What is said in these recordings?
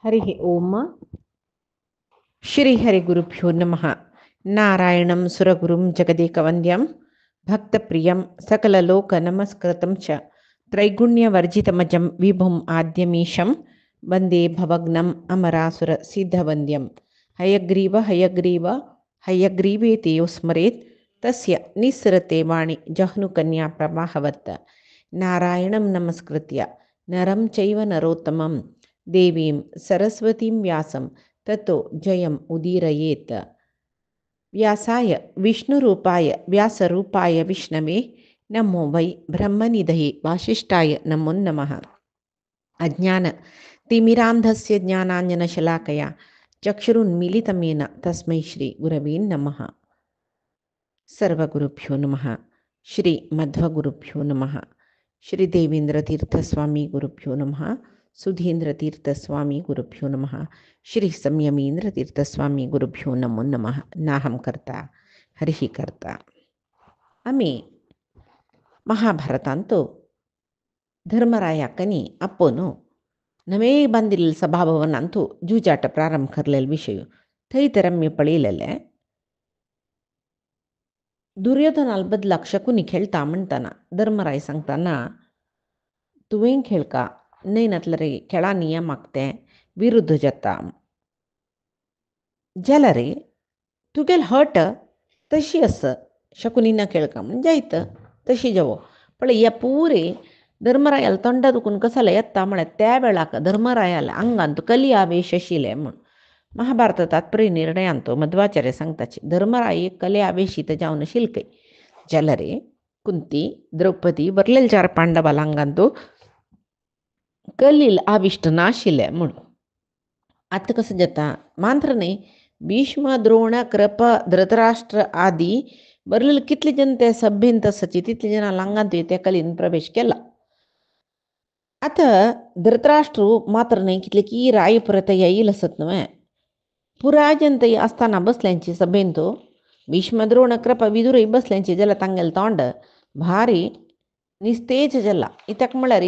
हरि ओम श्रीहरिगुरुभ्यो नमः। नारायणं सुरगुरुं जगदेकवन्द्यं भक्तप्रियं सकललोकनमस्कृतं च त्रैगुण्यवर्जितमजं विभुम् आद्यमीशं वन्दे भवग्नम् अमरासुरसिद्धवन्द्यं। हयग्रीव हयग्रीव हयग्रीवेति यो स्मरेत् तस्य निस्सरते वाणि जह्नुकन्या प्रवाहवत्। नारायणं नमस्कृत्य नरं चैव नरोत्तमं देवीं सरस्वतीं व्यासं ततो जयम् उदीरयेत्। व्यासाय विष्णुरूपाय व्यासरूपाय विष्णवे नमो वै ब्रह्मनिधये वासिष्ठाय नमो नमः। अज्ञानतिमिरान्धस्य ज्ञानाञ्जनशलाकया चक्षुरुन्मीलितं येन तस्मै श्रीगुरवे नमः। सर्वगुरुभ्यो नमः। श्रीमध्वगुरुभ्यो नमः। श्रीदेवेन्द्रतीर्थस्वामी गुरुभ्यो नमः। सुधीन्द्रतीर्थस्वामी गुरुभ्यो नमः। श्री संयमींद्रतीर्थस्वामी गुरुभ्यो नमो नमः। नाहं कर्ता हरिः कर्ता. आम्ही महाभारतांतो धर्मरायाकनी आपण नवे बांधिलेले सभाभवनांतू जूजाट प्रारंभ करलेले विषय थंय तर आम्ही पळयलेले. दुर्योधनाल बदलाक शकुनी खेळता म्हणताना धर्मराय सांगताना तुवें खेळका नाही नतलरे खेळा नियम आगते विरुद्ध जाता जाल्यार तुगेल हट तशी आस शकुनीन खेळका म्हणजे जायत तशी जावो. पण ह्या पुरे धर्मरायाला तोंडा दुखून कसाला येता म्हळ्यार त्या वेळाक धर्मरायाला आंगांत कली आवेश आशिल्ले म्हूण महाभारत तात्पर्य निर्णयांतो मध्वाचार्य सांगताचे. धर्मराय कले आवेशीत जावन शिल्कय जाल्यार कुंती द्रौपदी बरलेल 4 पांडवाला आंगांतो कलील आविष्ट नाशिल्ले म्हूण. आता कसं जाता मात्र नाही भीष्म द्रोण कृप धृतराष्ट्र आदी बरलेल कितले जन त्या सभेन तसची तितले जन लांगांत त्या कलीन प्रवेश केला. आता धृतराष्ट्र मात्र नाही कितले की राय परत येईल असत न्हय. पुराजंत असताना बसल्यांची सभेन तो भीष्म द्रोण कृप विदुरय बसल्यांची जाल्यार तांगेल तोंड भारी निस्तेज जाला. इत्याक म्हळ्यार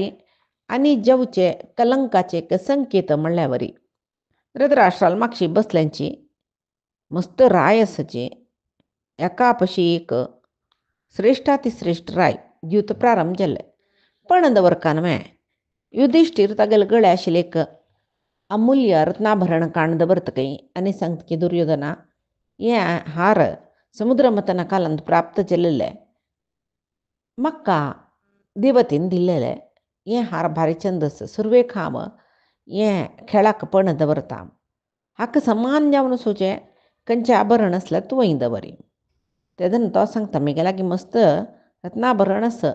आनी जवचे कलंकाचे संकेत म्हणल्या वरी धृतराष्ट्राल मागची बसल्यांची मस्त राय आसाची एकापशी एक श्रेष्ठातिश्रेष्ठ राय दिवत प्रारंभ जाले. पण दवरका न्हय युधिष्ठीर तागेल गळे आशिल्ले एक अमूल्य रत्नाभरण काण दवरतकय आनी सांगता की दुर्योधना हे हार समुद्र मथना कालांत प्राप्त जाल्ले म्हाका देवतेन दिल्लेले. हे हार भारी चंद आसा सुरवेक हांव हे खेळाक पण दवरता. हाका समान जावन सोचे खंयचें आभरण आसल्यार तुवें दवरी. तेदन तो सांगता म्हगे लागीं मस्त रत्नाभरण आसा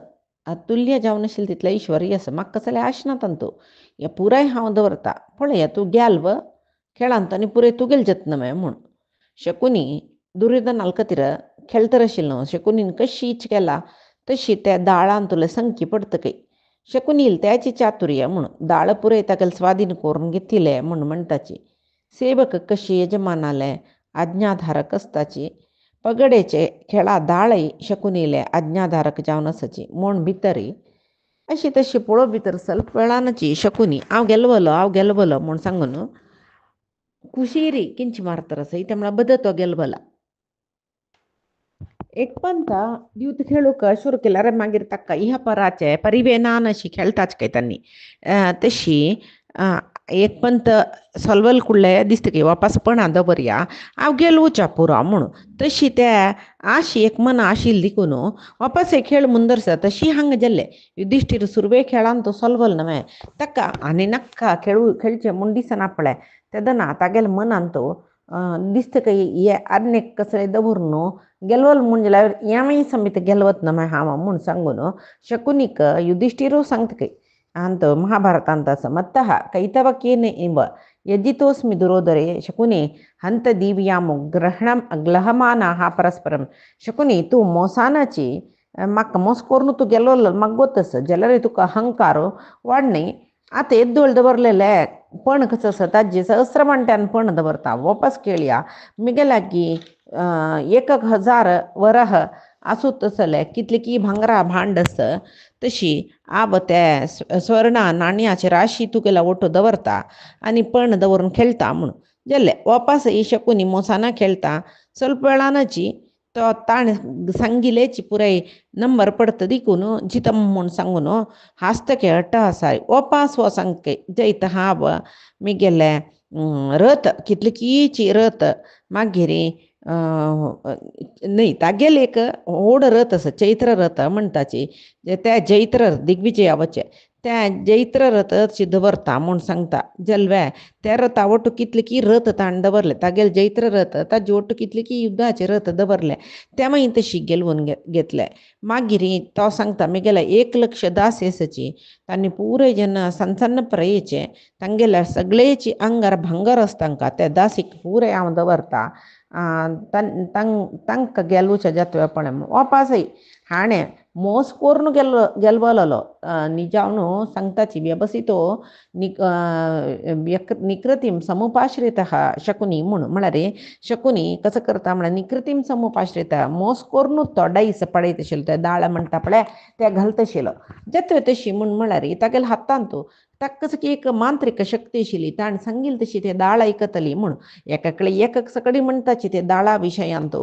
अतुल्य जावन आशिल्लें तितलें ऐश्वर्य आसा म्हाका कसले आशना तांतू हे पुराय हांव दवरता. पळय तूं गेल्व खेळांत आनी पुरे तुगेल जत्न म्हूण. शकुनी दुर्योधनाल खातीर खेळतर आशिल्लो न्हू. शकुनीन कशी इच केला तशी त्या दाळान तुला संकी पडतकय शकुनील त्याची चातुर्य म्हूण दाळ पुरे तागेल स्वाधीन करून घेतिले म्हूण म्हणटाची. सेवक कशी यजमानाले आज्ञाधारक असताची पगडेचे खेळा दाळय शकुनीले आज्ञाधारक जावन आसाची म्हूण भितरी अशी तशी पळोव भितर ಸ್ವಲ್ಪ वेळानची शकुनी हांव गेलवलो म्हूण सांगून कुशीरी किंच मारतर आसा इथे म्हळ्यार बद तो गेलवला. एक पंत दिवत खेळूक सुरू केल्यार मागीर ताका ह्या पराचे परिवेनान अशी खेळताच काय त्यांनी तशी एक पंत सोलवल कुडले दिसता की वापस पण दवरया हांव गेलवच्या पुरो म्हणून तशी त्या आशी एक मन आशिल्ली देखून वापस एक खेळ मुंदरसा तशी हांगा जाल्ले. युधिष्ठीर सुरवे खेळान तो सोलवल न्हय ताका आनी नाका खेळचे म्हूण दिसना पळय तेदना तागेल मनान तो दिसता की हे आदनेक कसले दवरून गेलवल म्हूण जाल्यार हेंवूय समीत गेलवत न्हय हांव म्हूण सांगून शकुनीक युधिष्ठीरू सांगता की अंत महाभारतांत मत्तः कैतवकेन इव यजितोस्मि दुरोदरे शकुनी हंत दीव्यामो ग्रहमानाः परस्परम. शकुनी तू मोसानाची म्हाका मोस करून तू गेलो म्हाका गोत आसा जाल्यार तुका अहंकार वाडणे. आतां येद्दोळ दवरलेले पण कसं आसा ताजे सहस्रमांट्यान पण दवरता वापस केळया म्हगे लागीं 1000 वरह असो तसले कितले की भांगरा भांड आस तशी आब त्या स्वर्णा नाणयाची राशी तुगेला ओटो दवरता आनी पण दवरून खेळटा म्हणून जाल्ले वापस ही शकुनी मोसाना खेळता ಸ್ವಲ್ಪ वेळानची तो ताण संगिलेची पुराय नंबर पडत दिकून जितम म्हूण सांगून हास्तके अट्टहासाय वापस हो सांगके जैत हाब मिगेले रथ कितले कीची रथ मागेरी न्हय तागेले एक व्हड रथ आसा चैत्र रथ म्हणटाची त्या जैत्र दिग्विजयावचे त्या जैत्र रथ दवरता म्हूण सांगता जल्वे त्या रथा ಒಟ್ಟು कितले की रथ ताण दवरले तागेले जैत्र रथ ताजे ಒಟ್ಟು कितले की युद्धाचे रथ दवरले त्या मागीर तशी गेलवून घेतले मागीर तो सांगता मिगेले 1,00,000 दास येसची तांणी पुरे जेन्ना सಣ್ಣ सಣ್ಣ प्रयेचे तांगेले सगळेची आंगार भांगर आसतांका त्या दासीक पुरे हांव दवरता तांकां गेलवचे जातवेपणे वापसय हाणें मोस करून गेलवलो निजावनो सांगताची व्यवसितो निकृतीम समुपाश्रितः शकुनी म्हळ्यार शकुनी कसं करता म्हळ्यार निकृतीम समुपाश्रिता मोस करून तो डायस पडयत आशिल्लो ते दाळ म्हणटा पळय ते घालत आशिल्लो जत्वे तशी म्हळ्यार तागेल्या हातांत ताका कसं की एक मांत्रिक शक्ती आशिल्ली ताणें सांगिल्ली तशी ते दाळ आयकतली म्हूण एकाकडे एक सकडी म्हणटाची ते दाळा विशयांत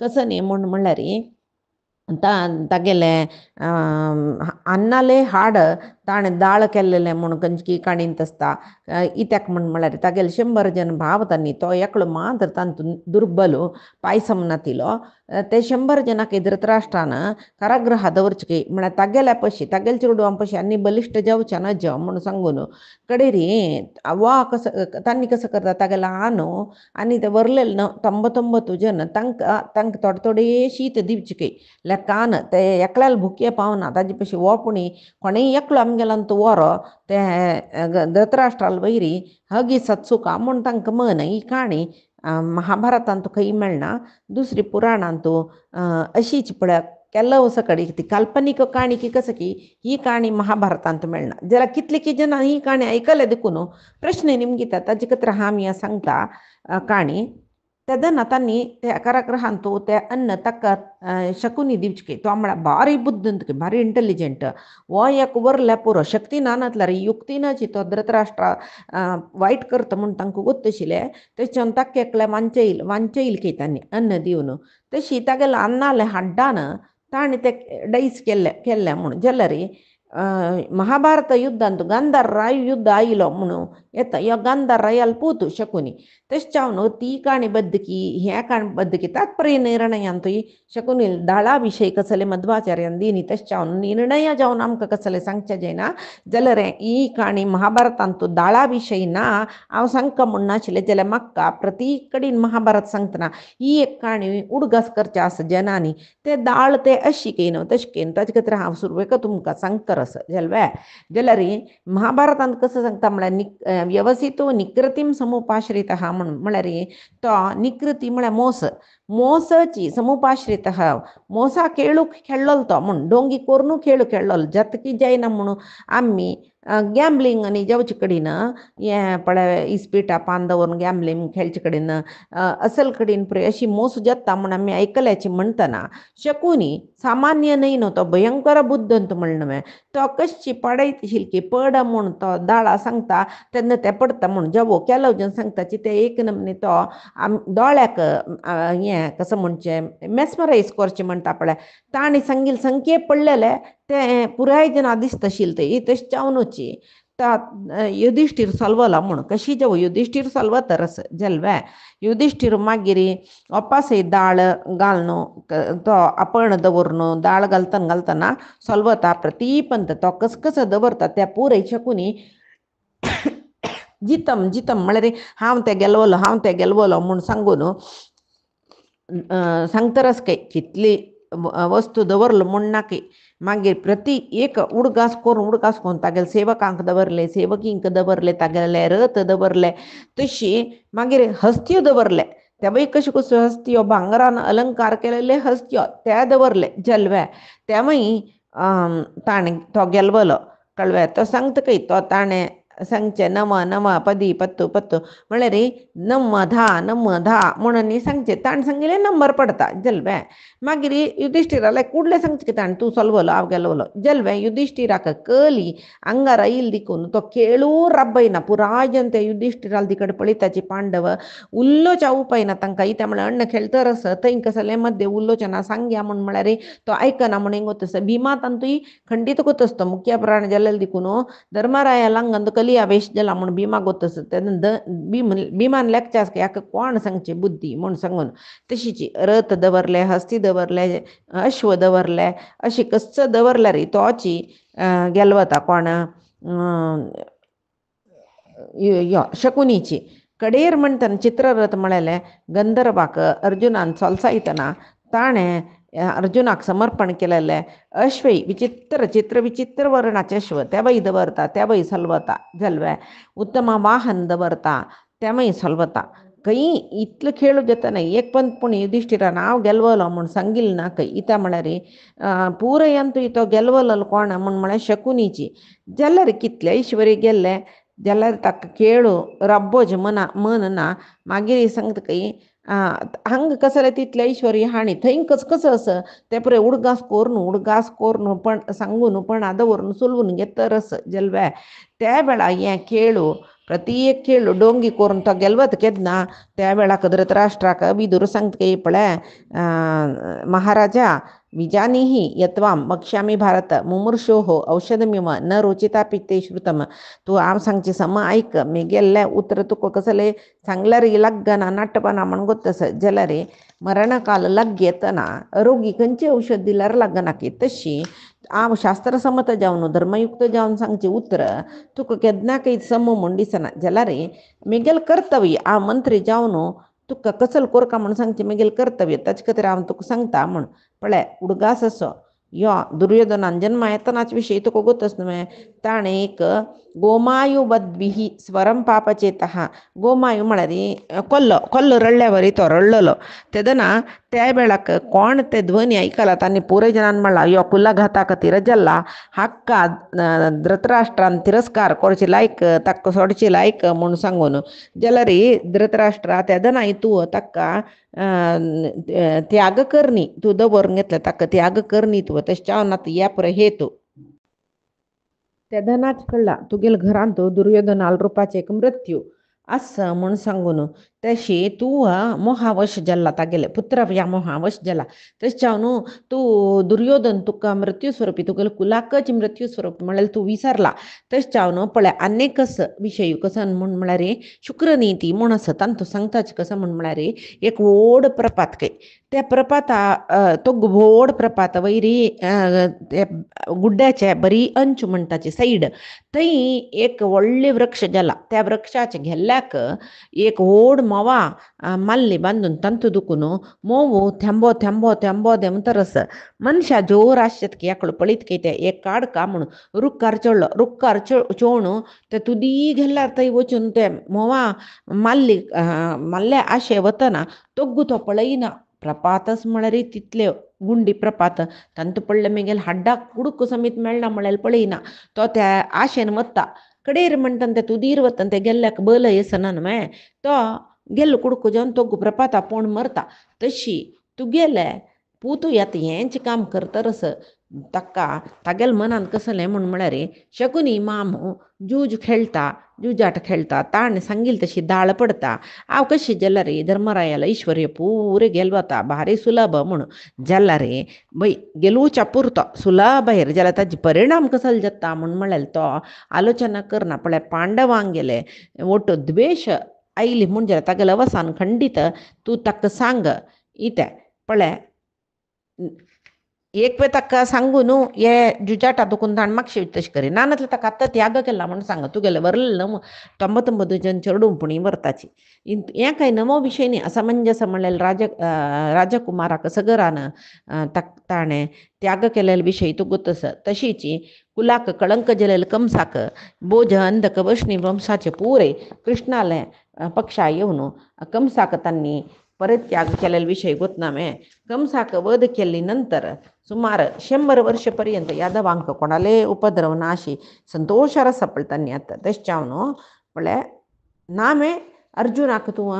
कसं न्ही म्हळ्यार तागेले अन्नाले हाड ताणें दाळ केल्लेलें म्हूण कंचकी काणींत आसता इत्याक म्हळ्यार तागेले 100 जन भाव तांणी तो एकलो मात्र तांतून दुर्बल पायसम नातिलो ते 100 जनांक धृतराष्ट्रान कारागृहात दवरचे म्हळ्यार तागेल्या पशी तागेले चेडवां पशी आनी बलिश्ट जावचे नज म्हूण सांगून कडेरी वा कसं तांणी कसं करता तागेलो आनो आनी ते वरलेले 99 जन तांकां थोडे थोडे शीत दिवचे लेकान ते एकल्याला भुके पावना ताजे पशी ओपणी कोणेय एकलो आमगेलो तो वरो ते धृतराष्ट्राल वैरी हगी सत्सुका म्हूण तांकां मन ही काणी महाभारतांत खंय मेळना दुसरी पुराणांत अशीच पळय केल्लो सकडी ती काल्पनीक काणी की कसं की ही काणी महाभारतांत मेळना जाल्यार कितले की जनां ही काणी आयकले देखून प्रश्न निमगिता ताजे खातीर हांव सांगता काणी तेदना तांणी त्या कारागृहांत ते अन्न ताका शकुनी दिवचे तो म्हळ्यार भारी बुद्दंत भारी इंटेलिजंट हो एक वरल्या पुरो शक्ती ना नातल्यार युक्तीनाची तो धृतराष्ट्रा वायट करता म्हूण तांकां गोत्त आशिल्लें तेच्यान ताका एकल्या वांचयल की तांणी अन्न दिवन तशी तागेले अन्नाले हाड्डान ताणें ते डायस केल्ले म्हूण जाल्यार महाभारत युद्धांत गांधार राय युद्ध आयलो म्हणून येता ह्या गांधार रायाल पोतू शकुनी तेच्यावन ती काणी बद्द की ह्या काणी बद्द की तात्पर्य निर्णयांत शकुनी दाळा विशय कसले मध्वाचार्यान दिनी तेच्यावन निर्णय जावन आमकां कसले सांगचे जायना जाल्यार ही काणी महाभारतांत दाळा विशय ना हांव सांगता म्हूण नाशिल्लें जाल्यार म्हाका प्रती कडेन महाभारत सांगतना ही एक काणी उडगास करचे आसा जनांनी ते दाळ ते अशिकेन तशकेन ताजे खातीर हांव सुरवेक तुमकां सांगता जाल्यार महाभारतांत कसं सांगता म्हळ्यार व्यवसितो निकृतीम समुपाश्रितः म्हळ्यार तो निकृती म्हळ्यार मोसची समुपाश्रितः मोसा खेळू खेळ्ळो तो म्हूण डोंगी करून खेळ्ळो जतकी जायना म्हणून आमी गॅम्बलिंग आनी जावचे कडेन हें पळय इस्पिटा पान दवरून गॅम्बलिंग खेळचे कडेन असल कडेन पळय अशी मोस जाता म्हूण आमी आयकल्याची म्हणटना शकुनी सामान्य न्हय न्हू तो भयंकर बुद्दंत म्हणणं तो कशी पडयत शिलकी पड म्हूण तो दाळा सांगता तेन्ना ते पडटा म्हूण जेवो केलो जन सांगताची ते एक नमने तो दोळ्याक हें कसं म्हणचे मेस्मरायज करचें म्हणटा पळय ताणें सांगिल्ले संख्ये पडलेले ते पुराय जना दिसता आशिल्ले ते तेच्यावनूची युधिष्ठीर सलवला म्हूण कशी जावं युधिष्ठीर सलवा तरस जल्वे युधिष्ठीर मागीर वापस दाळ घालून तो आपण दवरून दाळ घालतना सलवता प्रतीपंत तो कसं दवरता त्या पुराय शकुनी जितम म्हळ्यार हांव ते गेलवलो म्हूण सांगून सांगतरस काय कितली वस्तू दवरलो म्हूण नाकी मागीर प्रती एक उडगास करून तागेले सेवकांक दवरले सेवकींक दवरले तागेले रथ दवरले तशी मागीर हस्त्यो दवरले तेवय कश्यो हस्त्यो भांगरान अलंकार केलेले हस्त्यो ते दवरले जल्वे तेवय ताणें तो गेलवलो कळ्ळें तो सांगता काय तो ताणें सांगचे नम नम पदी पत्तू पत्तू म्हळ्यार नम धा म्हणून सांगचे ताण सांगिले नंबर पडता जल्वे मागीर युधिष्ठिराला कुडले सांगचे ताण तूं सलवलो हांव गेलोलो जल्वे युधिष्ठिराक कली आंगार येयले दिकून तो केळू रब्बयना पुराय जन ते युधिष्ठिराल तिकड पळयताची पांडव उल्लोच्या उपायना तांकां इत्या म्हळ्यार अण्ण खेळतरस थंय कसले मध्ये उल्लोचना सांग्या म्हण म्हळ्यार तो आयकना म्हण गोतस भीमा तांतूय खंडीत गोतस तो मुख्य प्राण जाल्ले दिकून धर्मराया लांगंद कली आवेश जाला म्हण भीमा गोतस भीमान लेखच्यास याक कोण सांगचे बुद्धी म्हण सांगून तशीची रथ दवरले हस्ती दवरले अश्व दवरले अशी कस दवरल्या रे तोची गेलवता कोण शकुनीची कडेर म्हणटना चित्ररथ म्हळेले गंधर्वाक अर्जुनान सोलसायतना ताणें अर्जुनाक समर्पण केलेले अश्वय विचित्र विचित्र वर्णाचे अश्व तेवय दवरता तेवय सलवता जल्वे उत्तम वाहन दवरता तेवय सलवता खंय इतलो खेळ जातना एक पण पूण युधिष्ठिरान हांव गेलवलो म्हूण सांगिल्लो ना खंय इता म्हळ्यार पुरयंतूय तो गेलवलो कोण म्हूण म्हळ्यार शकुनीची जाल्यार कितले ऐश्वर्य गेल्ले जाल्यार ताका केळू रब्बोज मन ना मागीर सांगता खंय हांग कसले तितले ऐश्वर्य हाणी थंय कसं असं ते पळय उडगास कोरून पण सांगून पण दवरून सुलवून घेतरस जल्वे त्या वेळा हें केळू प्रत्येक खेळ डोंगी करून तो गेलवत केदना त्या वेळाक धृतराष्ट्राक विदूर सांगता पळय महाराजा विजानीही यत्वाम वक्ष्यामी भारत मुमुर्षोः औषधमिव न रोचिता पित्ते श्रुतम तू हांव सांगचे सम ऐक मी गेल्ले उतर तुका कसले सांगल्यार लग्गना नाट्टपना म्हण गोतस जाल्यार मरणकाल लग येतना रोगी खंयचे औषध दिल्यार लागना की तशी हांव शास्त्र समत जावन धर्मयुक्त जावन सांगचे उतर तुका केदना काही सम म्हूण दिसना जाल्यार मेगेल कर्तव्य हांव मंत्री जावन तुका कसल कोरका म्हूण सांगचे मेगेल कर्तव्य ताचे खातीर हांव तुका सांगता म्हूण पळय उडगास असो यो दुर्योधनान जन्मा येतनाच विशय तुका गोतस न्हय ताणें एक गोमायुबद्भिः स्वरं पापचेतः गोमायू म्हळ्यार कोल्लो रडल्या वरी तो रडलेलो तेदना त्या वेळाक कोण ते ध्वनी ऐकला तांणी पुराय जनान म्हणला यो कुलघाता खातीर जाल्ला हाक्का धृतराष्ट्रान तिरस्कार करचे लायक ताका सोडचे लायक म्हूण सांगून जाल्यार धृतराष्ट्रा तेदनाय तूं ताका त्याग करनी तूं दवरून घेतलं ताका त्याग करनी तूं तशें चावनात या पुरे हेतू तेदनाच कळला तुगेल घरांत दुर्योधनाल रुपाचे एक मृत्यू असं म्हूण सांगून तशी तूं मोहावश जाल्ला तागेले पुत्र ह्या मोहावश जाला तशें चावन तूं दुर्योधन तुका मृत्यू स्वरूपी तुगेले कुलाकच मृत्यू स्वरूप म्हळ्यार तूं विसरला तशें चावन पळय आनेक विशय कसं म्हूण म्हळ्यार शुक्रनीती म्हूण आसा तांतूं सांगताच कसं म्हूण म्हळ्यार एक व्हड प्रपात खंय त्या प्रपाता तो व्हड प्रपात वयरी गुड्ड्याचे बरी अंच म्हणटाची सायड थंय एक व्हडले वृक्ष जाला त्या वृक्षाचे गेल्ल्याक एक व्हड मोवा माल्ली बांदून तांतू दुखून मोव थेंबो थेंबो थेंबो देमतरस मनशा जोर आसत की याकड पळीत की ते एक काडका म्हूण रुक्कार चडलो रुक्कार चोवन ते तुदी गेल्यार थंय वचून ते मोवा माल्ले आशे वतना तोग्गू तो पळयना प्रपातच म्हळ्यार तितले गुंडी प्रपात तांतू पडले मेगेल हाड्डाक कुडूक समीत मेळना म्हळ्यार पळयना तो त्या आशेन वता कडेर म्हणटा ते तुदीर वता ते गेल्ल्याक बल येसना न्हय तो गेल्लो कुडको जावन तो प्रपाता पोण मरता तशी तुगेले पूत येता हेंच काम करतरस ताका तागेल मनान कसलें म्हूण म्हळ्यार शकुनी मामू जूज खेळटा जुजाट खेळटा ताण सांगिल तशी दाळ पडता हांव कशी जाल्यार धर्मरायाला ऐश्वर्य पुरे गेल वता भारी सुलभ म्हूण जाल्यार बय गेलूच्या पुरतो सुलभ भायर जाल्यार ताजे परिणाम कसले जाता म्हूण म्हळ्यार तो आलोचना करना पळय पांडवांक गेले ओट द्वेश आयली म्हूण जाल्यार तागेलें अवसान खंडीत तूं ताका सांग इतें पळय एक वेळ ताका सांगून हे जुजाटा दुखून ताण मागशे तशें करी नानतले ताका आत्तां त्याग केला म्हूण सांग तुगेले वरले 99 जन चेडूंपणी व्हरताची हें कांय नवो विशय न्ही असमंजस म्हणल्यार राजकुमाराक सगरान ताणें त्याग केलेले विशय तूं गोतस तशीच कुलाक कळंक जालेले कंसाक बोज अंधक वैष्णव वंशाचे पुरे कृष्णाले पक्षा येवन कंसाक तांणी परित्याग केलेला विषय गोतनामे कंसाक वध केली नंतर सुमार 100 वर्षपर्यंत यादवांक कोणाले उपद्रव नाशी संतोषार सपळतानी आता तेच्यावनो पळे नामे अर्जुनाक तू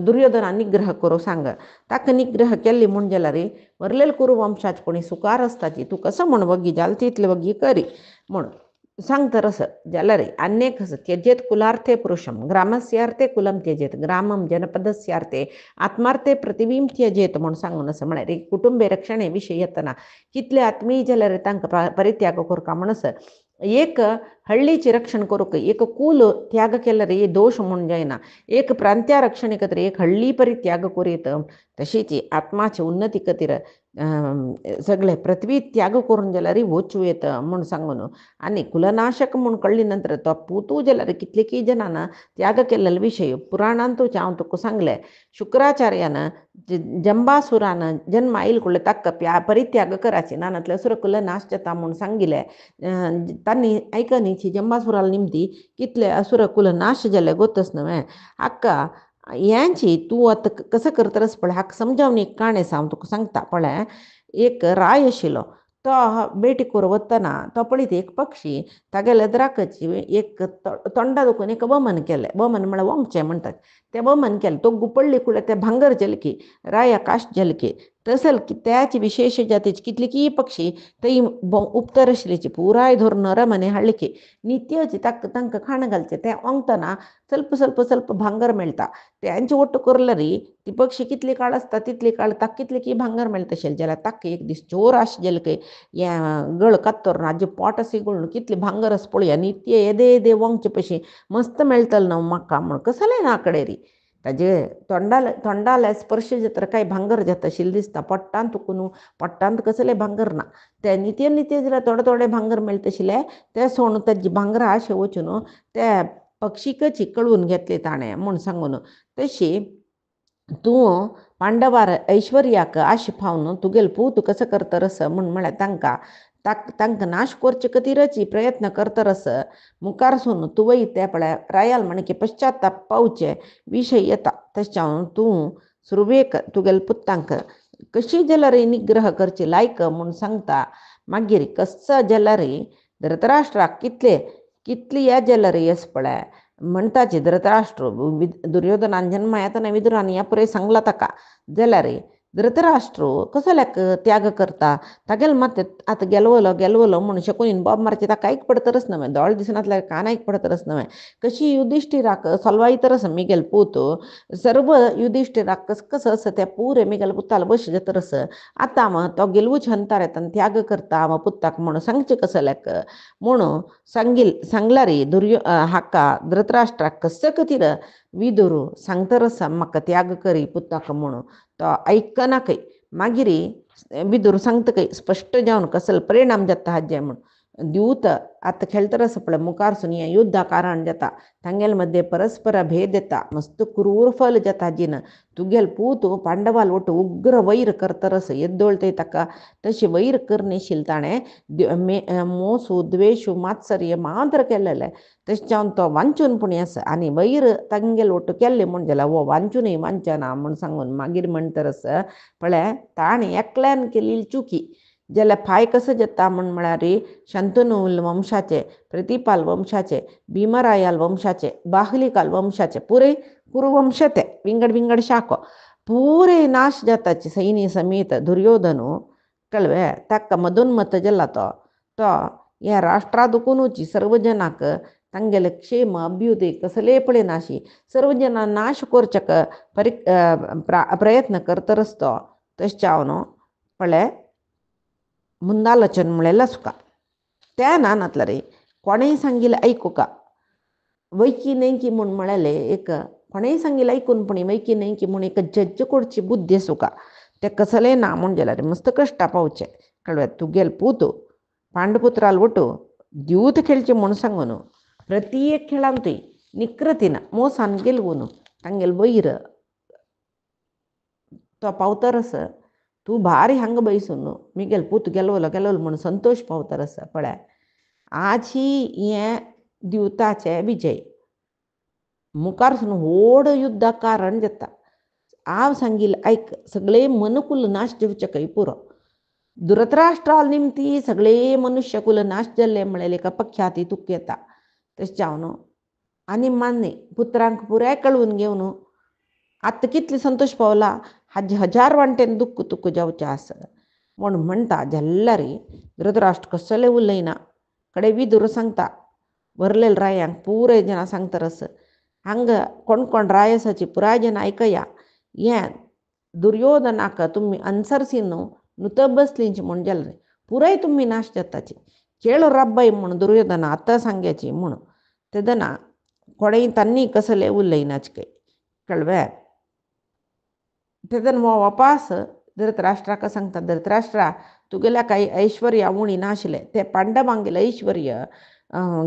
दुर्योधना निग्रह करू सांग ताक निग्रह केली म्हूण जाल्यार रे वरलेल कुरू वंशाच कोणी सुकार असताची तू कसं म्हण वगी जाल तितले वगी करी म्हण सांगता रस जाल्यार अनेक त्यजेत कुलार्थे पुरुषम ग्रामस्यार्थे कुलम त्यजेत ग्रामम जनपदस्यार्थे आत्मार्थे पृथिवीम त्यजेत म्हण सांगून असं म्हणाय रे कुटुंबे रक्षणे विषय येतना कितले आत्मीय जाल्यार तांकां परित्याग करका म्हणस एक हळ्ळीचे रक्षण करूक एक कूल त्याग केल्यार हे दोष म्हणून जायना एक प्रांत्या रक्षणे खातीर एक हळ्ळी परित्याग करीत तशीच आत्माची उन्नती खातीर सगळे पृथ्वी त्याग करून जाल्यार वचूं येता म्हूण सांगून आनी कुलनाशक म्हूण कळ्ळी नंतर तो पुतू जाल्यार कितलेकी जनांना त्याग केलेलो विशय पुराणांतूच हांव तुका सांगलें शुक्राचार्यान जंबासुरान जन्म आयिल्ले कुळ्ळे ताका परित्याग कराचे नानातले असुर कुल नाश जाता म्हूण सांगिल्लें तांणी ऐकनीची जंबासुराला निमती कितले असुर कुल नाश जाले गोतच न्हय हाका यांची तू आता कसं करतरस पळय हाका समजावन एक काणे हांव तुका सांगता पळय एक राय आशिल्लो तो बेटी करूं वतना तो पळयत एक पक्षी तागे लेदराकाची एक तोंडा दुखून एक वमन केलें वमन म्हळ्यार वंगचें म्हणटात तें वमन केलें तो गुपळ्ळी कुळ्ळे तें भांगर जलकी राय आकाश जलकी तसल त्याची विशेष जातीची कितलीकी पक्षी थंय उपतर आशिल्लीची पुराय धरून नरमने हाडलीकी नित्यची तांकां खाण घालचें तें ओंगतना ಸ್ವಲ್ಪ भांगर मेळटा त्यांचे ಒಟ್ಟು करल्यारी ती पक्षी कितली काळ असता तितली काळ ताक कितली की भांगर मेळटशेल जाल्यार ताक एक दीस चोर आश जेलके गळ कात्तोर हाजे पोट सिगून कितली भांगर आस पळोवया नित्य येदे वंगचे पशी मस्त मेळटलें न्हू म्हाका म्हण कसले ना कडेन री ताजे तोंडाले स्पर्श जाता काय भांगर जाताशिल्लें दिसता पट्टांत तुकून पट्टांत कसले भांगर ना ते नित्य जाल्यार थोडे भांगर मेळटशिल्ले ते सोडून ताजी भांगरां अशें वचून त्या पक्षीकची कळून घेतले ताणें म्हूण सांगून तशी तूं पांडवार ऐश्वर्याक आश फावन तुगेल पूत कसं करतरस म्हूण म्हळ्यार तांकां नाश करचे खातीरच प्रयत्न करतरस मुखारसून तूं वयत ते पळय रायाल म्हण की पश्चाताप पावचे विशय येता तशें तूं सुरवेक तुगेल पुत्तांक कशी जाल्यार निग्रह करची लायक म्हूण सांगता मागीर कस्स जाल्यार धृतराष्ट्राक कितली हे जाल्यार येस पळय म्हणटाचे धृतराष्ट्र दुर्योधनान जन्म येतना विदुरान ह्या पुरे सांगला ताका जाल्यार धृतराष्ट्र कसल्याक त्याग करता तागेल मात आतां गेलवलो म्हूण शकून बॉब मारचे ताका ऐक पडतरच न्हय दोळ दिसनातल्यार कान ऐक पडतरच न्हय कशी युधिष्ठिराक सलवायतरस मिगेल पूत सर्व युधिष्ठिराक कसं असं त्या पुरे मिगेल पुताला बश जातरस आतां मग तो गेलवूच हंतार येता त्याग करता मग पुत्ताक म्हूण सांगचे कसल्याक म्हणून सांगल्यार हाका धृतराष्ट्राक कसं खातीर विदुरू सांगतरस म्हाका त्याग करी पुत्ताक म्हणून तो ऐकनाकय मागीर विदुरू सांगतकय स्पश्ट जावन कसल परिणाम जाता हाजे म्हूण दिवत आतां खेळतरस पळय मुखारसून हें युद्धा कारण जाता तांगेल मध्ये परस्पर भेद येता मस्त क्रूर फल जाता हाजीन तुगेल पूत पांडवाल ಒಟ್ಟು उग्र वैर करतरस एद्दोळते ताका तशी वैर करनेशील ताणें मोसू द्वेषू मात्सर्य मात्र केलेलें तशें जावन तो वांचून पुणी आसा आनी वैर तांगेल ಒಟ್ಟು केल्लें म्हूण जाल्यार वो वांचूनय वांचना म्हूण सांगून मागीर म्हणटरस पळय ताणें एकल्यान केल्ली चुकी जाल्यार फाय कसं जाता म्हूण म्हळ्यार शंतनू वंशाचे प्रतिपाल वंशाचे भीमरायाल वंशाचे बाहलिकाल वंशाचे पुरे कुरुवंश ते विंगड शाखो पुरे नाश जाताचे सैन्य समेत दुर्योधनू कळवे ताका मदोन्मत जाल्ला तो ह्या राष्ट्रा दुखूनची सर्व जनाक तांगेले क्षेम अभ्युदय कसले पळय नाशी सर्व जना नाश करचक प्रयत्न करतरस तो तशें हांव पळय ಮುಂದಾಲೋಚನೆ म्हळेला सुका त्या नानातला रे कोणेय सांगिल्लें ऐकुका वैकी नेंकी म्हूण म्हळेलें एक कोणेय सांगिल्लें ऐकून पुणी वैकी नेंकी म्हूण एक जज्ज करची बुद्धी सुका ते कसलें ना म्हूण जाल्यार मस्त कश्टा पावचे कळ्ळें तुगेल पूत पांडपुत्राल ಒಟ್ಟು दिवत खेळचे म्हूण सांगून प्रत्येक खेळांतूय निकृतीन मोसान गेलवून तांगेल वैर तो पावतरस तू भारी हांग बैसून मिगेल पूत गेलवलो म्हूण संतोष पावतरस पळय आज हें दिवताचे विजय मुखारसून व्हड युद्धा कारण जाता हांव सांगिल ऐक सगळे मनुकुल नाश जेवचे काही पुरो धृतराष्ट्राल निमती सगळे मनुष्य कुल नाश जाल्ले म्हळें एका पख्याती तुक येता तशें हांव न्हू आनी मान्य पुत्रांक पुराय कळवून घेवन आत्तां कितले संतोष पावला हजार वांटेन दुख्ख तुक जावचें आसा म्हूण म्हणटा जाल्यार धृतराष्ट्र कसले उलयना कडे विदूर सांगता बरलेल रायांक पुराय जना सांगता रस हांगा कोण कोण राय आसाची पुराय जन आयकया हें दुर्योधनाक तुमी अनसरसी न्हू नुत बसलींची म्हूण जाल्यार पुराय तुमी नाश जाताची चेळ रब्बाय म्हूण दुर्योधना आतां सांग्याची म्हूण तेदना कोणेय तन्नी कसले उलयनाच काही कळ्ळें तेदन हो वापास धृतराष्ट्राक सांगता धृतराष्ट्रा तुगेल्या काही ऐश्वर्या उणी नाशिल्ले ते पांडवांगेले ऐश्वर्य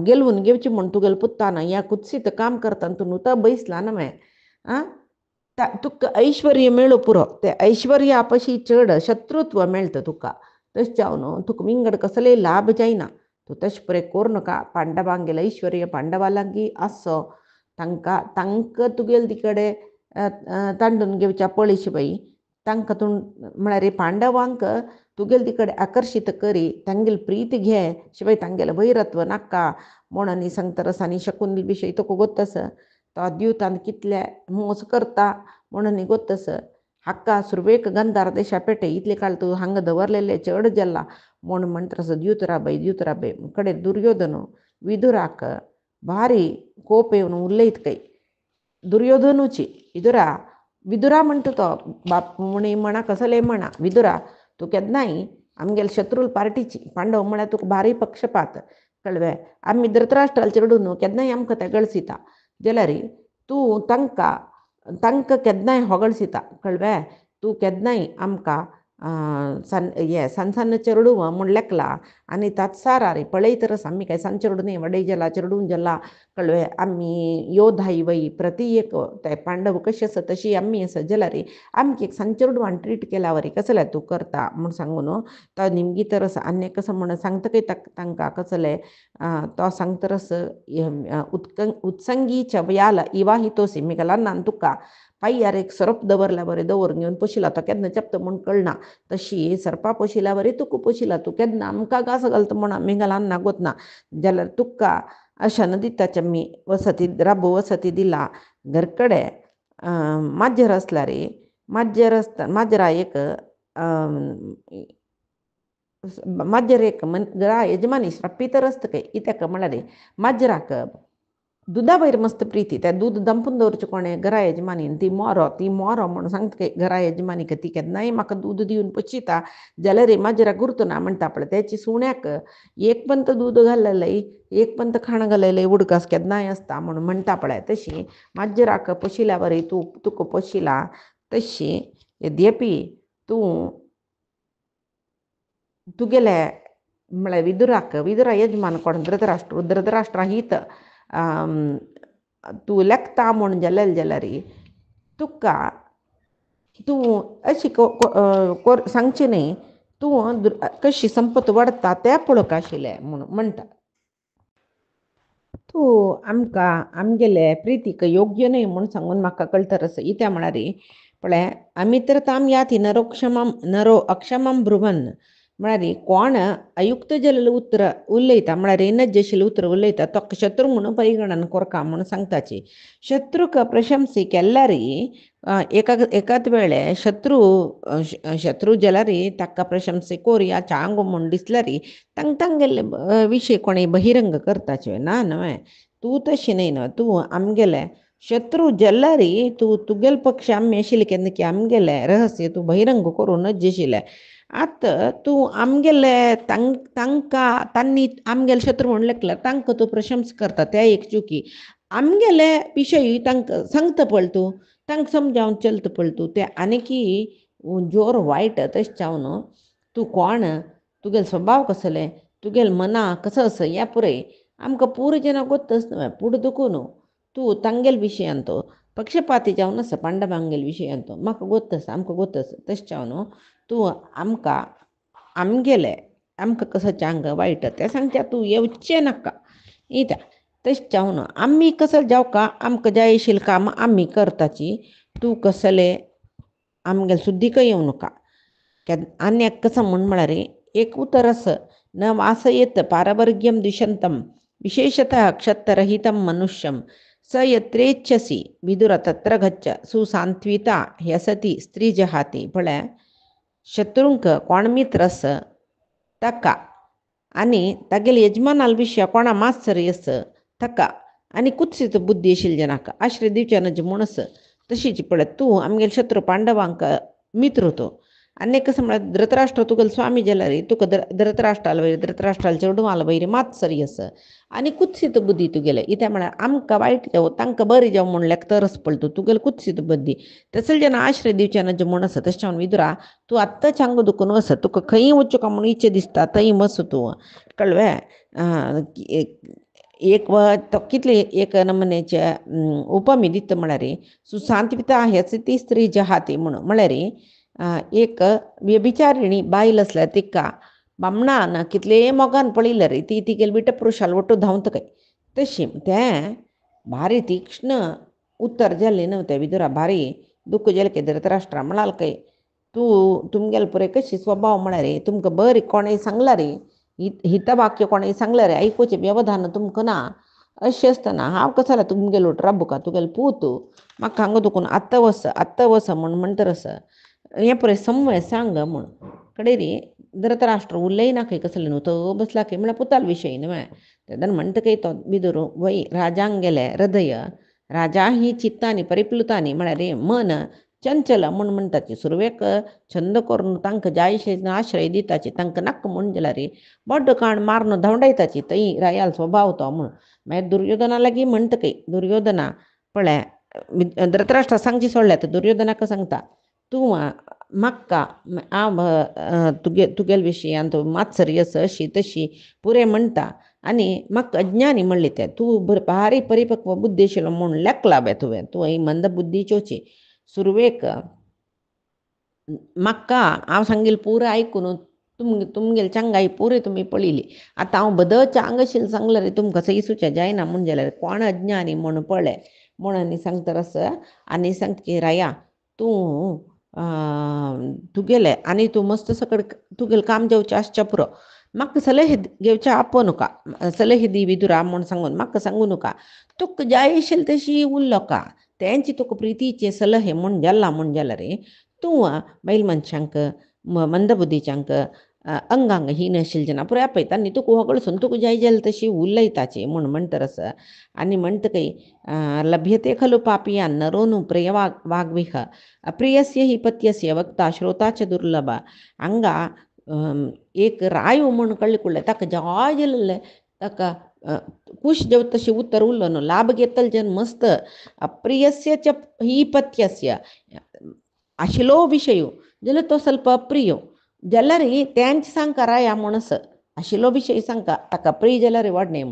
गेलवून घेवची म्हूण तुगेले पुत्तान ह्या कुत्सीत काम करता तूं नुता बैसला न्हय तुका ऐश्वर्य मेळो पुरो ते ऐश्वर्या पशी चड शत्रुत्व मेळटा तुका तशें हांव न्हू तुका विंगड कसलेय लाभ जायना तूं तशें पळय करूं नाका पांडवांगेले ऐश्वर्य पांडवा लागीं आसो तांकां तुगेले तिकडे तांडून घेवच्या पळयशी बाई तांकां तूं म्हळ्यार पांडवांक तुगेले तिकडे आकर्शीत करी तांगेली प्रीत घे शिवाय तांगेले वैरत्व नाका म्हूण आनी सांगता रस आनी शकुनी विशय तुका गोत्तस तो दिवतान कितले मोस करता म्हणून गोत्तस हक्का सुरवेक गंधार देशा पेटे इतले काळ तूं हांगा दवरलेले चड जाला म्हूण म्हणटा दिवतराबाई कडे दुर्योधन विदुराक भारी कोप येवन उलयत काही दुर्योधनूची विदुरा म्हणटा तो बाप म्हणी म्हणा कसले म्हणा विदुरा तूं केन्नाय आमगेले शत्रूल पार्टीची पांडव म्हळ्यार तुका भारी पक्षपात कळ्ळें आमी धृतराष्ट्राल चेडून केन्नाय आमकां ते गळसिता जाल्यार तूं तांकां केन्नाय होगळसिता कळ्ळें तूं केन्नाय आमकां सन चेडू म्हूण लेखला आनी तात्सार रे पळयत रस आमी काय सन चेडू न्ही वडय जाला चेडून जाला कळ्ळें आमी योधाई वय प्रति एक ते पांडव कशी आसा तशी आमी आसा जाल्यार आमकां एक सन चेडूवान ट्रीट केला वरी कसले तूं करता म्हूण सांगून तो निमगी तरस आनी कसं म्हण सांगता काय तांकां कसले तो सांगता रस उत्संगीच्या वयाल इवाहितोसी मिगलांनान तुका पाय्यार एक सरप दवरला बरें दवरून घेवन पोशिला तो केन्ना चपता म्हूण कळना तशी सरपा पोशिला बरें तुका पोशिला तूं केन्ना आमकां घास घालता म्हूण मिगलांना गोतना जाल्यार तुका अशें दिताचे मी वसती राबू वसती दिला घरकडे माजर आसला रे माजरा एक माजर एक घरा यजमानी श्रापितर आसता काय इत्याक म्हळ्यार माजराक दुधा वयर मस्त प्रिती त्या दूध दंपून दवरचें कोणें घरा यजमानीन ती मोरो म्हूण सांगता काय घरा यजमानीक ती केन्नाय म्हाका दूद दिवन पचिता जाल्यार माजराक गुर्तू ना म्हणटा पळय त्याची सुण्याक एक पंत दूद घाललेलें एक पंत खाण घाललेलें उडकास केन्नाय आसता म्हणून म्हणटा पळय तशी माजराक पशिल्या वरी तुका पशिला तशी यद्यपी तूं तुगेले म्हळ्यार विदुरा यजमान कोण धृतराष्ट्रा हित तूं लेखता म्हूण जाल्यार तुका तूं अशी सांगची न्ही तूं कशी संपत वाडता तें पळोवंक आशिल्लें म्हूण म्हणटा तूं आमकां आमगेले प्रितीक योग्य न्हय म्हूण सांगून म्हाका कळटा रस इत्या म्हळ्यार पळय अमित्रताम याती नरो अक्षमम ब्रुवन म्हळ्यार कोण अयुक्त जाल्लेलें उतर उलयता म्हळ्यार इनज आशिल्लें उतर उलयता तो शत्रू म्हणून परिगणन करता म्हूण सांगताची शत्रूक प्रशंसी केल्यार एकाच वेळे शत्रू जाल्यार ताका प्रशंसी कोरया चांगो म्हूण दिसल्यार तांगेले विशय कोणें बहिरंग करताचे ना न्हय तूं तशी न्हय न्हय तूं आमगेले शत्रू जाल्यार तूं तुगेले पक्ष आमी आशिल्ले केन्ना की आमगेले रहस्य तूं बहिरंग करूनच आशिल्लें आतां तूं आमगेले तांकां तांणी आमगेले शत्रू म्हूण लेखला तांकां तूं प्रशंस करता ते एक चुकी आमगेले विशयी तांकां सांगता पळय तूं तांकां समजावन चलता पळय तूं ते आनीकी जोर वायट तशें हांव न्हू तूं कोण तुगेले स्वभाव कसले तुगेले मना कसो आसा हें पुरय आमकां पुरो जना गोत्तच न्हय पुढे दुखून तूं तांगेले विशयान तो पक्षपाती जावन आसा पांडवांगेले विशयान तो म्हाका गोत्तस आमकां गोत्तस तशें हांव न्हू तूं आमकां कसो चांग वायट तें सांगता तूं येवचें नाका इत्या तशें हांव न्हू आमी कसो जावका आमकां जाय आशिल्लें काम आमी करताची तूं कसलें आमगेल सुद्धिक येऊ नका अन्य कसं म्हण म्हणारे एक उतरस न वासयेत पारवर्ग्यम दिशंतम विशेषतः क्षत्ररहितं मनुष्यम स यत्रेच्छसी विदुर तत्र गच्छ सुसांत्विता ह्यसती स्त्री जहाती पळय शत्रुंक कोणमित्रस तका आणि तागेल यजमानाल विषय कोणा मात्सर्यस थका आणि कुत्सित बुद्धी येशील जनाक आश्रय दिवच्यानं म्हणस तशीच पळत तू आमगेल शत्रू पांडवांक मित्र होतो अन्य कसं म्हणत धृतराष्ट्र तुगल स्वामी जला रे तुका धृतराष्ट्राला वैर धृतराष्ट्राला चेडूमाला वैर मात्सर्यस आणि कुत्सित बुद्धी तुगेले इथे म्हणा आमका वाईट जाऊ तांका बरी जाऊ म्हणल्याक तरच पळतो तुगेल कुत्सित बुद्धी तसल जन आश्रय दिवच्यानं जे म्हणस तशा विदुरा तू आत्ता चांग दुखून वस तुका खंय वच्चू का म्हणून इच्छे दिसता थंय मस तू कळवे एक तो कितले एक नमनेच्या उपमी दित म्हळ्यार सुशांतविता ह्याच ती स्त्री जहाती म्हणून म्हळ्यार एक व्यभिचारिणी बायल असल्या तिका बामणान कितले मोगान पळयलं रे ती तिगेल बिट्ट पुरुषाल ಒಟ್ಟು धांवत काय तशी तें भारी तीक्ष्ण उत्तर जाल्लें न्हू तें विदुरा भारी दुःख जालें काय धृतराष्ट्रा म्हणाल काय तुमगेल पुरे कशी स्वभाव म्हळ्यार रे तुमकां बरी कोणें सांगला रे हितवाक्य कोणें सांगला रे ऐकूचें व्यवधान तुमकां ना अशें आसतना हांव कसो जाल्यार तुमगेलो राबुका तुगेल पूत म्हाका हांगा दुखून आत्ता वस म्हणटर हे पळय समय सांग म्हण कडेरी धृतराष्ट्र उरलय खंय कसलें न्हू तो बसला खंय म्हळ्यार पुताल विशय न्हय तेदन म्हणटा खंय तो बिदूर वय राजांक गेले हृदय राजा ही चित्तांनी परिप्लुतांनी म्हळ्यार मन चंचल म्हूण म्हणटाची सुरवेक छंद करून तांकां जायशे आश्रय दिताची तांकां नाका म्हूण जाल्यार रे बड्ड काण मारून धांवडायताची थंय रायाल स्वभाव तो म्हूण मागीर दुर्योधना लागीं म्हणटा खंय दुर्योधना पळय धृतराष्ट्रा सांगची सोडल्यात दुर्योधनाक सांगता तूं म्हाका तुगेल विशयांत मात्सर्यस अशी तशी पुरे म्हणटा आनी म्हाका अज्ञानी म्हणले ते तूं भारी परिपक्व बुद्धी आशिल्लो म्हूण लेक लाभय तुवें तूं ही मंद बुद्धीच्योची सुरवेक म्हाका हांव सांगिल्लें पुरो आयकून तुमगेल चांगाई पुरी तुमी पळयली आतां हांव बदल चांग आशिल्लें सांगलें रे तुमकां सई सुचें जायना म्हूण जाल्यार कोण अज्ञानी म्हूण पळय म्हूण आनी सांगता रस आनी सांगता की राया तूं तुगेले आनी तूं मस्त सकड तुगेलें काम जेवचें आसचें पुरो म्हाका सलहे घेवचें आपो नका सलहे दी विदुरा म्हूण सांगून म्हाका सांगू नका तुका जाय आशिल्ली तशी उरलो का तेंची तुका प्रितीचे सलहे म्हूण जाल्ला म्हूण जाल्यार तूं बैल मनशांक मंदबुद्धीच्यांक अंगांग हीन आशिल्ले जना पुराय आपयता न्ही तुका वगळसून तुका जाय जाल्यार तशी उलयताची म्हूण म्हणटा रस आनी म्हणटा खंय लभ्यते खलु पापियान नरो नु प्रिय वाग्विह अप्रियस्य हि पत्यस्य वक्ता श्रोता च दुर्लभ हांगा एक रायो म्हूण कळ्ळें कुळ्ळें ताका जाय जालें ताका खुश जेव तशी उत्तर उरलो न्हू लाभ घेतल जन मस्त अप्रियस्य च हि पत्यस्य आशिल्लो विशय जाल्यार तो ಸ್ವಲ್ಪ अप्रिय जाल्यार तेंच सांगता राया म्हणस आशिल्लो विशय सांगता ताका प्रिय जाल्यार वाडणे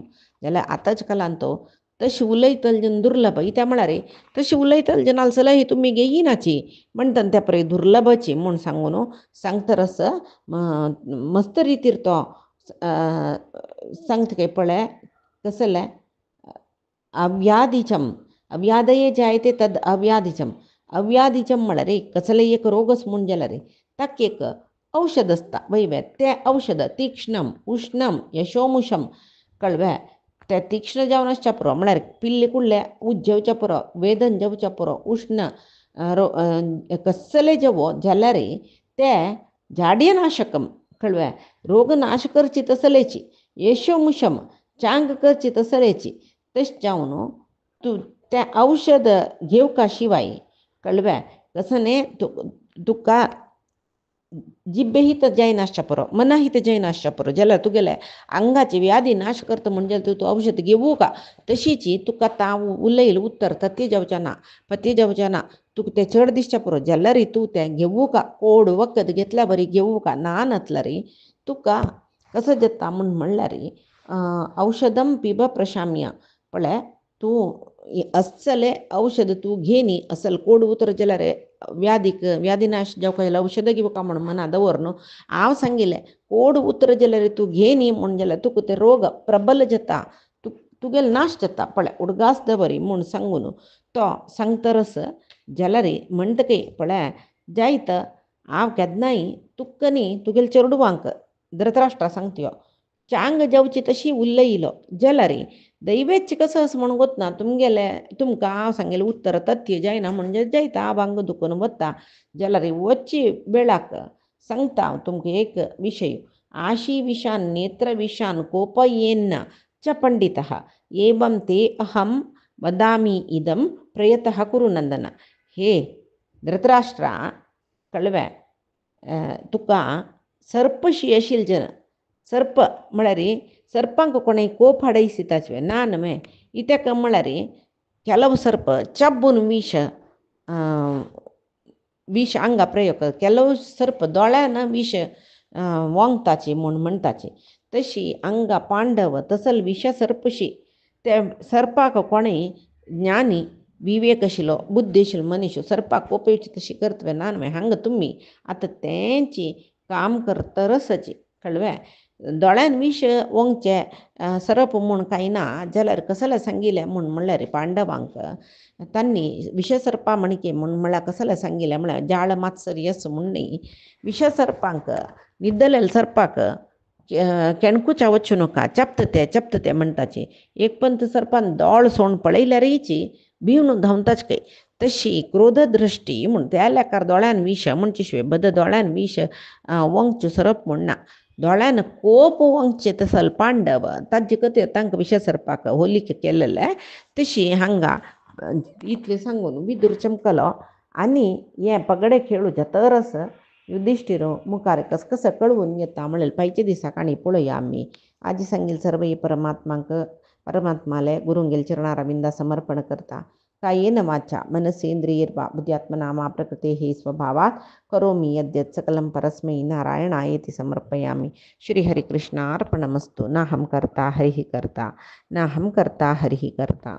जाल्यार आतांच्या काळान तो तशी उलयतल जन दुर्लभ त्या म्हळ्यार तशी उलयतल जनाल सलही तुमी घेयनाची म्हणटा त्या पळय दुर्लभची म्हूण सांगून सांगता रस मस्त रितीर तो सांगता काय पळय कसलें अव्याधिचम अव्याधये जायते तद अव्याधिचम अव्याधिचम म्हळ्यार कसले एक रोगच म्हूण जाल्यार ताका एक औषध आसता वैव्या तें औषध तीक्ष्णम उष्णम यशोमुशम कळव्या तें तीक्ष्ण जावन आसचें पुरो म्हळ्यार पिल्ले कुल्ले उज्जेवचें पुरो वेदन जेवचें पुरो उष्ण कसले जेवो जाल्यार तें झाड्यनाशकम कळव्या रोग नाश करची तसलेची यशोमुशम चांग करची तसलेची तशें जावन तूं तें औषध घेवका शिवाय कळव्या कसं न्ही तुका जिब्बे हित जायनासचें पुरो मना हित जायनासचें पुरो जाल्यार तुगेले आंगाची व्याधी नाश करता म्हणजे तूं औषध घेवू का तशीची तुका आतां उलयलें उत्तर तती जावचें ना पती जावचें ना तुका तें चड दिसचें पुरो जाल्यार तूं तें घेवू का कोड वखद घेतल्या बरी घेवू का ना नातल्यार तुका कसो जाता म्हूण म्हणल्यार औषधम पिब प्रशाम्य पळय तूं असले औषध तूं घे न्ही असल कोड उतर जाल्यार व्याधिनाश जावं जाल्यार औषध घेवका म्हूण मना दवर न्हू हांव सांगिल्लें कोड उतर जाल्यार तूं घे न्ही म्हूण जाल्यार तुका ते रोग प्रबल जाता तुगेलो नाश जाता पळय उडगास दवरी म्हूण सांगून तो सांगता रस जाल्यार म्हणटा की पळय जायत हांव केन्नाय तुका न्ही तुगेले चेडवांक धृतराष्ट्रा सांगतयो चांग जेवची तशी उरलयलो जाल्यार दैवेच्छ कसं असं म्हणून वतना तुमगेले तुमकां हांव सांगेलें उत्तर तथ्य जायना म्हणजे जायता हांव भांग दुखून वता जाल्यार वच्चे वेळाक सांगता हांव तुमकां एक विशय आशी विशान नेत्र विशान कोप येन्ना च पंडितः एवं ते अहम वदामि इदं प्रयतः कुरु नंदन हे धृतराष्ट्रा कळ्ळें तुका सर्पशी येशील जन सर्प म्हळ्यार सर्पांक कोणें कोप हाडयसिताचे ना न्हय इत्याक म्हळ्यार ಕೆಲವು ಸರ್ಪ ಚಬ್ಬುನು विष हांगा प्रयोग ಕೆಲವು सर्प दोळ्यान विष वोंगताची म्हूण म्हणटाची तशी हांगा पांडव तसल विष सर्पशी त्या सर्पाक कोणें ज्ञानी विवेक आशिल्लो बुद्धी आशिल्लो मनीस सर्पाक कोपयची तशी करतवे ना न्हय हांगा तुमी आतां तेंची काम करतरसाची कळ्ळें दोळ्यान विष वोंगचे सरप म्हूण कांय ना जाल्यार कसले सांगिल्लें म्हूण म्हणल्यार पांडवांक तांणी विषसर्पा म्हणके म्हूण म्हळ्यार कसले सांगिल्लें म्हळ्यार जाळ मात्सर येस म्हूण न्ही विषसर्पांक निद्दलेल्या सर्पाक केणकू चावच्छु नका चपत ते म्हणटाचे एक पंत सर्पान दोळ सोण पळयल्यारची भिवन धांवताच काय तशी क्रोधदृश्टी म्हूण त्या लेकार दोळ्यान विष म्हणचे शिवाय बद दोळ्यान विष वोंगच्यो सरप म्हूण ना दोळ्यान कोप वोंगचे तसल पांडव ताजे खातीर तांकां विष सर्पाक होलीक केलेले तशी हांगा इतलें सांगून विदूर चमकलो आनी हें पगडे खेळूच्या तरस युधिष्ठिर मुखार कसं कळवून येता म्हणल्यार पायच्या दिसा काणी पळोवया आमी आजी सांगील सर्व परमात्मांक परमात्माले गुरुंगेल चरणारविंदा समर्पण करता कायेन वाचा मनसेंद्रियर्वा बुद्ध्यात्मनामा प्रकृतेः स्वभावात् करोमि यद्यत् सकलं परस्मै नारायणायेति समर्पयामि श्रीहरिकृष्णार्पणमस्तु नाहं कर्ता हरिः कर्ता नाहं कर्ता हरिः कर्ता।